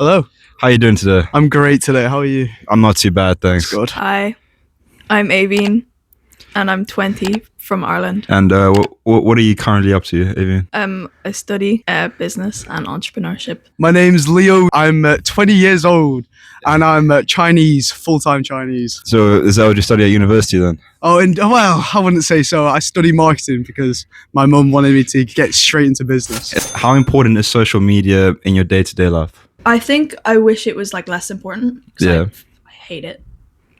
Hello. How are you doing today? I'm great today. How are you? I'm not too bad, thanks. Good. Hi, I'm Aoibhin, and I'm 20 from Ireland. And what are you currently up to, Aoibhin? I study business and entrepreneurship. My name's Leo. I'm 20 years old and I'm Chinese, full-time Chinese. So is that what you study at university then? Well, I wouldn't say so. I study marketing because my mum wanted me to get straight into business. How important is social media in your day-to-day life? I think I wish it was like less important. 'Cause Yeah. I hate it.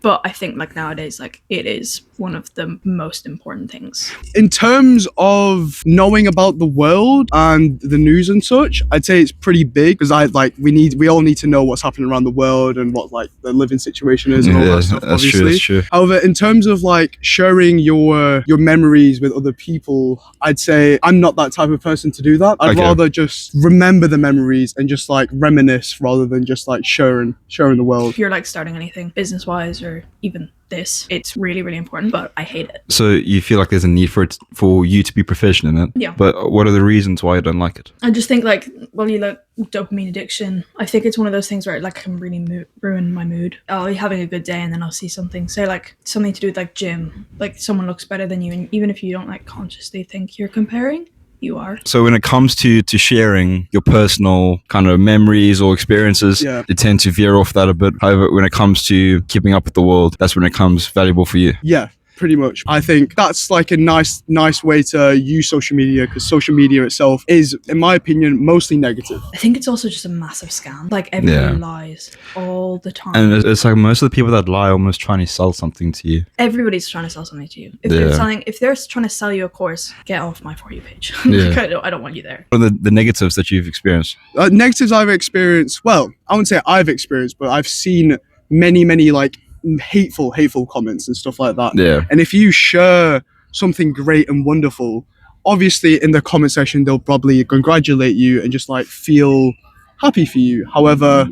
But I think like nowadays, like it is one of the most important things. In terms of knowing about the world and the news and such, I'd say it's pretty big because we all need to know what's happening around the world and what like the living situation is and all that stuff. That's Obviously. true. However, in terms of like sharing your memories with other people, I'd say I'm not that type of person to do that. I'd Okay. rather just remember the memories and just like reminisce rather than just like sharing the world. If you're like starting anything business wise or even this, it's really, really important, but I hate it. So you feel like there's a need for you to be proficient in it? Yeah. But what are the reasons why you don't like it? I just think like, well, you look dopamine addiction. I think it's one of those things where it like can really ruin my mood. I'll be having a good day and then I'll see something, say like something to do with like gym, like someone looks better than you, and even if you don't like consciously think you're comparing, you are. So when it comes to sharing your personal kind of memories or experiences, Yeah. you tend to veer off that a bit. However, when it comes to keeping up with the world, that's when it comes valuable for you. Yeah, pretty much. I think that's like a nice way to use social media because social media itself is, in my opinion, mostly negative. I think it's also just a massive scam. Like everybody Yeah. lies all the time. And it's like most of the people that lie are almost trying to sell something to you. Everybody's trying to sell something to you. If Yeah. they're trying to sell you a course, get off my For You page. Yeah. Like, I don't want you there. What are the negatives that you've experienced? Negatives I've experienced, well, I wouldn't say I've experienced, but I've seen many like hateful comments and stuff like that. Yeah. And if you share something great and wonderful, obviously in the comment section they'll probably congratulate you and just like feel happy for you. However,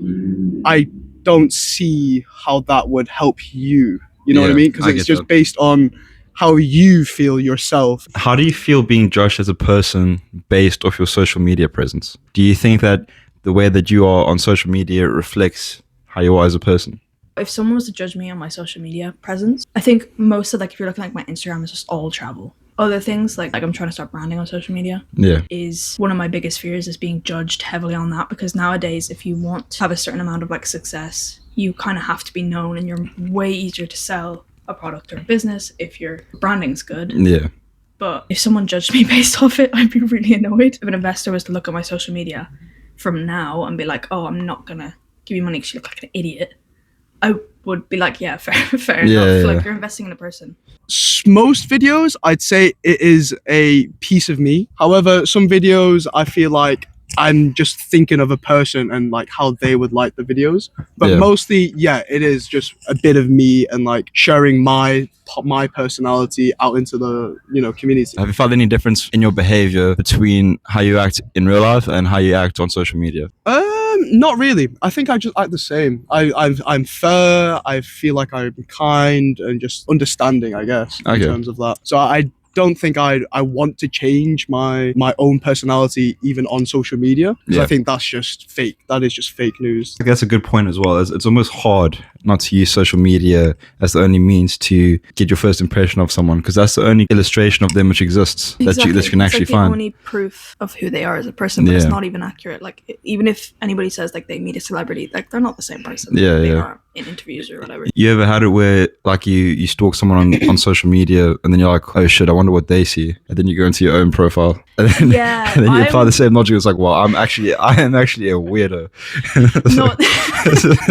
I don't see how that would help you. You know what I Yeah, mean? Because I it's get just that. based on how you feel yourself. How do you feel being judged as a person based off your social media presence? Do you think that the way that you are on social media reflects how you are as a person? If someone was to judge me on my social media presence, I think most of like if you're looking like my Instagram is just all travel. Other things like I'm trying to start branding on social media Yeah. is one of my biggest fears is being judged heavily on that, because nowadays if you want to have a certain amount of like success, you kind of have to be known, and you're way easier to sell a product or a business if your branding's good. Yeah. But if someone judged me based off it, I'd be really annoyed. If an investor was to look at my social media from now and be like, oh, I'm not gonna give you money because you look like an idiot, I would be like, yeah, fair Yeah, enough. yeah. Like you're investing in a person. Most videos, I'd say it is a piece of me. However, some videos I feel like I'm just thinking of a person and like how they would like the videos. But Yeah. mostly, yeah, it is just a bit of me and like sharing my personality out into the community. Have you felt any difference in your behavior between how you act in real life and how you act on social media? Not really. I think I just act the same. I'm fair. I feel like I'm kind and just understanding, I guess, in Okay. terms of that. So I don't think I want to change my own personality even on social media, because Yeah. I think that's just fake. That is just fake news. I think that's a good point as well. It's almost hard not to use social media as the only means to get your first impression of someone, because that's the only illustration of them which exists that you can It's actually like the find. only proof of who they are as a person, but it's Yeah. not even accurate. Like even if anybody says like they meet a celebrity, like they're not the same person. Yeah, they yeah. are in interviews or whatever. You ever had it where like you stalk someone on social media and then you're like, oh shit, I wonder what they see, and then you go into your own profile and then, Yeah, and then you apply I'm- the same logic. It's like, well, I am actually a weirdo. Not,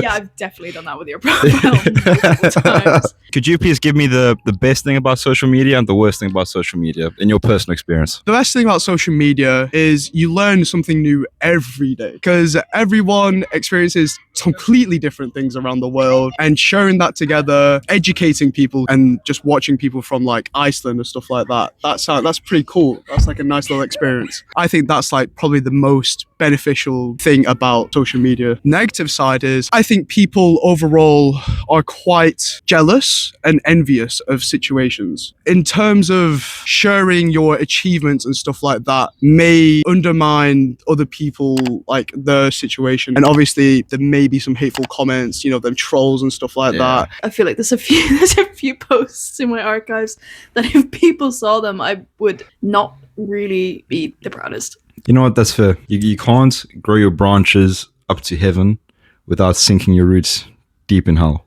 yeah, I've definitely done that with your profile multiple times. Could you please give me the best thing about social media and the worst thing about social media in your personal experience? The best thing about social media is you learn something new every day, because everyone experiences completely different things around the world, and sharing that together, educating people and just watching people from like Iceland and stuff like that, that's pretty cool. That's like a nice little experience. I think that's like probably the most beneficial thing about social media. Negative side is I think people overall are quite jealous and envious of situations. In terms of sharing your achievements and stuff like that may undermine other people, like their situation. And obviously there may be some hateful comments, you know, them trolls and stuff like that. I feel like there's a few posts in my archives that if people saw them, I would not really be the proudest. You know what? That's fair. You can't grow your branches up to heaven without sinking your roots deep in hell.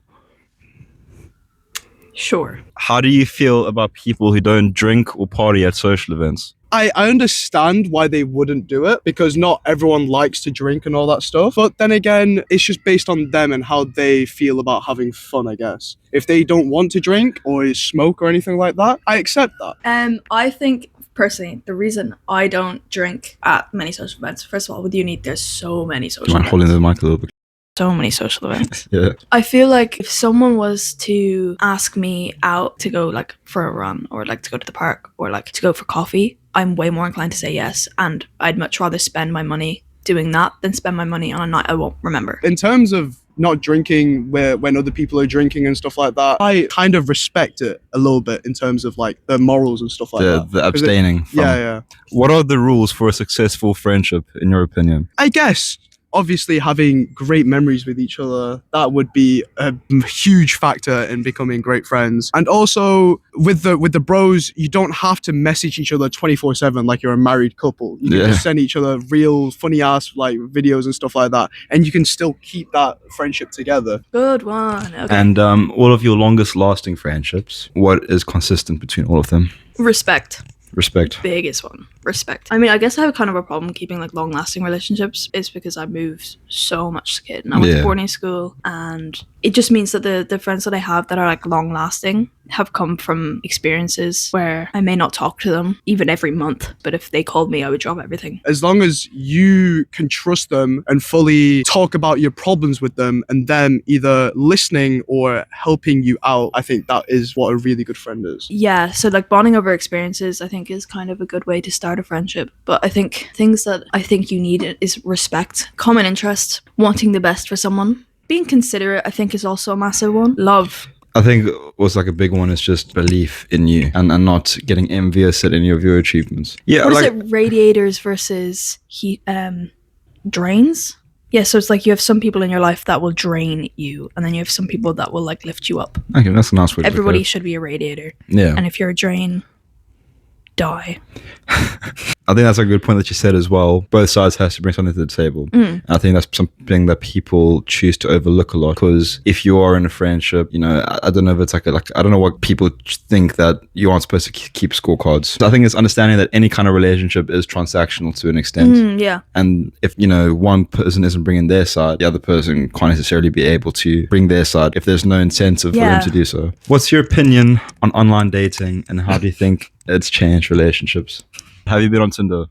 Sure. How do you feel about people who don't drink or party at social events? I understand why they wouldn't do it, because not everyone likes to drink and all that stuff. But then again, it's just based on them and how they feel about having fun, I guess. If they don't want to drink or smoke or anything like that, I accept that. I think personally, the reason I don't drink at many social events, first of all, with uni, there's so many Do social you mind events. holding the mic a little bit? So many social events. Yeah. I feel like if someone was to ask me out to go like for a run or like to go to the park or like to go for coffee, I'm way more inclined to say yes, and I'd much rather spend my money doing that than spend my money on a night I won't remember. In terms of not drinking when other people are drinking and stuff like that, I kind of respect it a little bit in terms of like the morals and stuff like that. The abstaining from. Yeah. What are the rules for a successful friendship, in your opinion? I guess obviously having great memories with each other, that would be a huge factor in becoming great friends. And also with the bros, you don't have to message each other 24/7 like you're a married couple. You can just send each other real funny ass like videos and stuff like that, and you can still keep that friendship together. Good one. Okay. And all of your longest lasting friendships, what is consistent between all of them? Respect. Respect. Biggest one. Respect. I mean, I guess I have kind of a problem keeping like long lasting relationships is because I moved so much as a kid and I went to boarding school, and it just means that the friends that I have that are like long lasting have come from experiences where I may not talk to them even every month, but if they called me, I would drop everything. As long as you can trust them and fully talk about your problems with them and them either listening or helping you out, I think that is what a really good friend is. Yeah, so like bonding over experiences I think is kind of a good way to start a friendship. But I think things that I think you need is respect, common interest, wanting the best for someone. Being considerate, I think, is also a massive one. Love. I think what's like a big one is just belief in you and not getting envious at any of your achievements. Yeah, What like, is it? Radiators versus drains? Yeah, so it's like you have some people in your life that will drain you, and then you have some people that will like lift you up. okay, that's a nice way to Everybody look should be a radiator. at it. Yeah. And if you're a drain, die. I think that's a good point that you said as well. Both sides has to bring something to the table. And I think that's something that people choose to overlook a lot, because if you are in a friendship, you know, I don't know if it's like I don't know what people think that you aren't supposed to keep scorecards. So I think it's understanding that any kind of relationship is transactional to an extent. Yeah. And if, you know, one person isn't bringing their side, the other person can't necessarily be able to bring their side if there's no incentive for them to do so. What's your opinion on online dating, and how do you think it's changed relationships? Have you been on Tinder?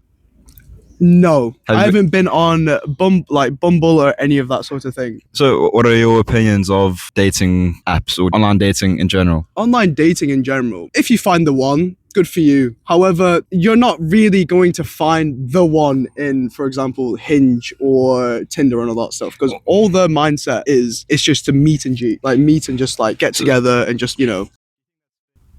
No, I haven't been on Bumble or any of that sort of thing. So what are your opinions of dating apps or online dating in general? Online dating in general, if you find the one, good for you. However, you're not really going to find the one in, for example, Hinge or Tinder and all that stuff, because all the mindset is it's just to meet and just like get together and just, you know.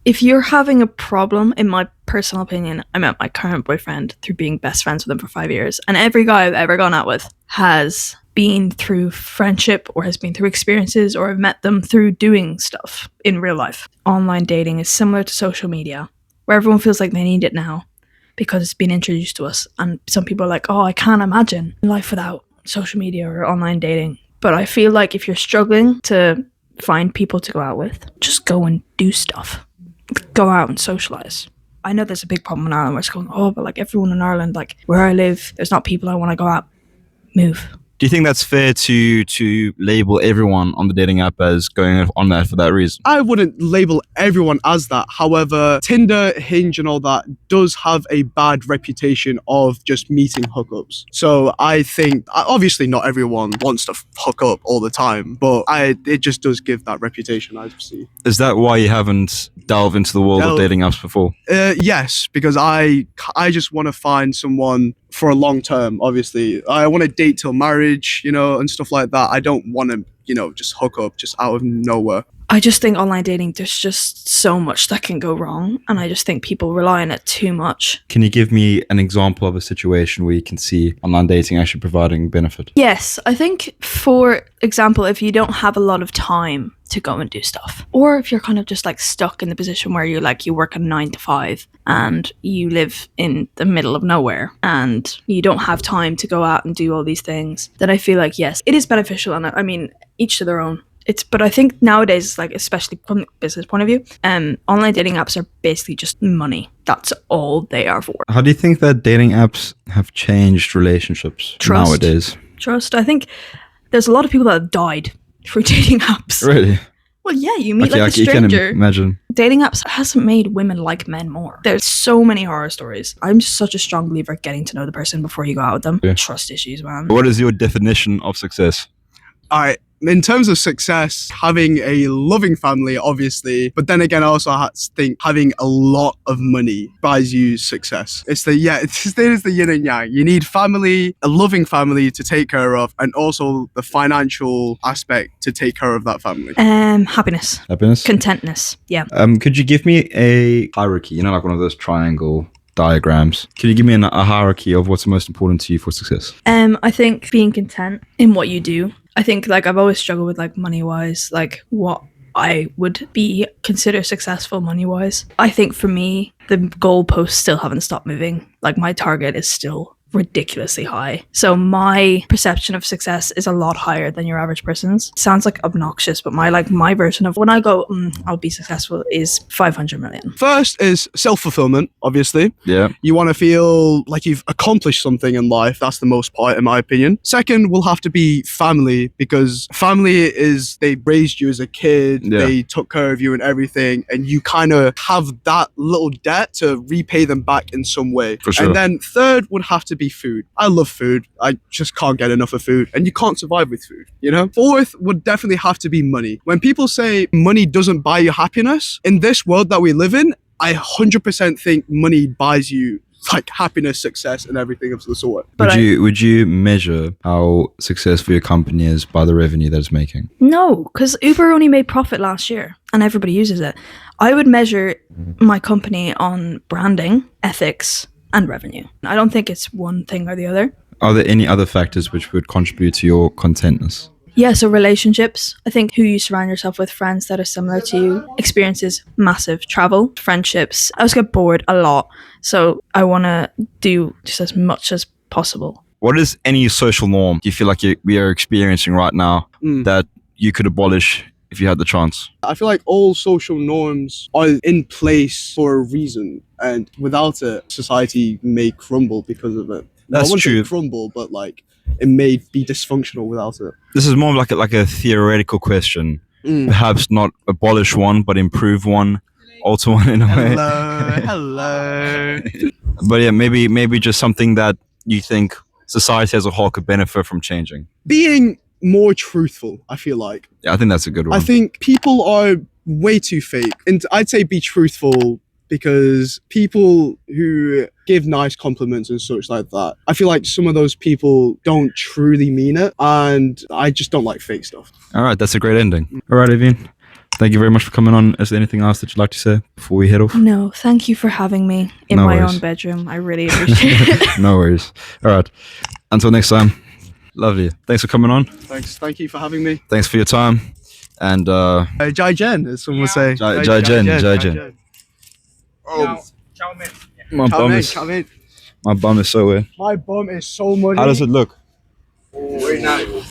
If you're having a problem, in my personal opinion, I met my current boyfriend through being best friends with him for 5 years. And every guy I've ever gone out with has been through friendship or has been through experiences, or I've met them through doing stuff in real life. Online dating is similar to social media, where everyone feels like they need it now because it's been introduced to us. And some people are like, oh, I can't imagine life without social media or online dating. But I feel like if you're struggling to find people to go out with, just go and do stuff. Go out and socialize. I know there's a big problem in Ireland where it's going, oh, but like everyone in Ireland, like where I live, there's not people I want to go out. Move. Do you think that's fair to label everyone on the dating app as going on that for that reason? I wouldn't label everyone as that. However, Tinder, Hinge and all that does have a bad reputation of just meeting hookups. So I think, obviously not everyone wants to hook up all the time, but it just does give that reputation, I see. Is that why you haven't delved into the world of dating apps before? Yes, because I just want to find someone for a long term. Obviously, I want to date till marriage, and stuff like that. I don't want to, just hook up just out of nowhere. I just think online dating, there's just so much that can go wrong. And I just think people rely on it too much. Can you give me an example of a situation where you can see online dating actually providing benefit? Yes, I think, for example, if you don't have a lot of time to go and do stuff, or if you're kind of just like stuck in the position where you work a 9 to 5 and you live in the middle of nowhere and you don't have time to go out and do all these things, then I feel like, yes, it is beneficial. And I mean, each to their own. But I think nowadays, like, especially from the business point of view, online dating apps are basically just money. That's all they are for. How do you think that dating apps have changed relationships nowadays? Trust. I think there's a lot of people that have died through dating apps. Really? Well, yeah, you meet like a you can stranger. imagine. Dating apps hasn't made women like men more. There's so many horror stories. I'm just such a strong believer getting to know the person before you go out with them. Yeah. Trust issues, man. What is your definition of success? All right. In terms of success, having a loving family, obviously, but then again, I also think having a lot of money buys you success. It's the yin and yang. You need family, a loving family to take care of, and also the financial aspect to take care of that family. Happiness. Contentness. Yeah. Could you give me a hierarchy? Like one of those triangle diagrams. Can you give me a hierarchy of what's most important to you for success? I think being content in what you do. I think, like, I've always struggled with, like, money-wise, like, what I would consider successful money-wise. I think for me, the goalposts still haven't stopped moving. Like, my target is still ridiculously high. So my perception of success is a lot higher than your average person's. Sounds like obnoxious, but my version of when I go, I'll be successful is 500 million. First is self-fulfillment, obviously. Yeah. You want to feel like you've accomplished something in life. That's the most part, in my opinion. Second will have to be family, because family is, they raised you as a kid, they took care of you and everything, and you kind of have that little debt to repay them back in some way. For sure. And then third would have to be food. I love food. I just can't get enough of food, and you can't survive with food, Fourth would definitely have to be money. When people say money doesn't buy you happiness, in this world that we live in, I 100% think money buys you like happiness, success, and everything of the sort. Would you measure how successful your company is by the revenue that it's making? No, because Uber only made profit last year and everybody uses it. I would measure my company on branding, ethics, and revenue. I don't think it's one thing or the other. Are there any other factors which would contribute to your contentness? Yeah, so relationships. I think who you surround yourself with, friends that are similar to you. Experiences, massive. Travel, friendships. I just get bored a lot, so I want to do just as much as possible. What is any social norm do you feel like we are experiencing right now that you could abolish if you had the chance? I feel like all social norms are in place for a reason, and without it, society may crumble because of it. That's I wouldn't true. say crumble, but like it may be dysfunctional without it. This is more like a theoretical question. Perhaps not abolish one, but improve one, alter one in a way. Hello. But yeah, maybe just something that you think society as a whole could benefit from changing. Being more truthful, I feel like. Yeah, I think that's a good one. I think people are way too fake. And I'd say be truthful, because people who give nice compliments and such like that, I feel like some of those people don't truly mean it, and I just don't like fake stuff. All right, that's a great ending. All right, Aoibhin, thank you very much for coming on. Is there anything else that you'd like to say before we head off? No, thank you for having me in my own bedroom. I really appreciate it. No worries. All right, until next time. Lovely. Thanks for coming on. Thank you for having me. Thanks for your time. And Jai Jen, as someone would say. Jai Jen. Oh, my bum is so weird. My bum is so muddy. How does it look? Oh, very nice.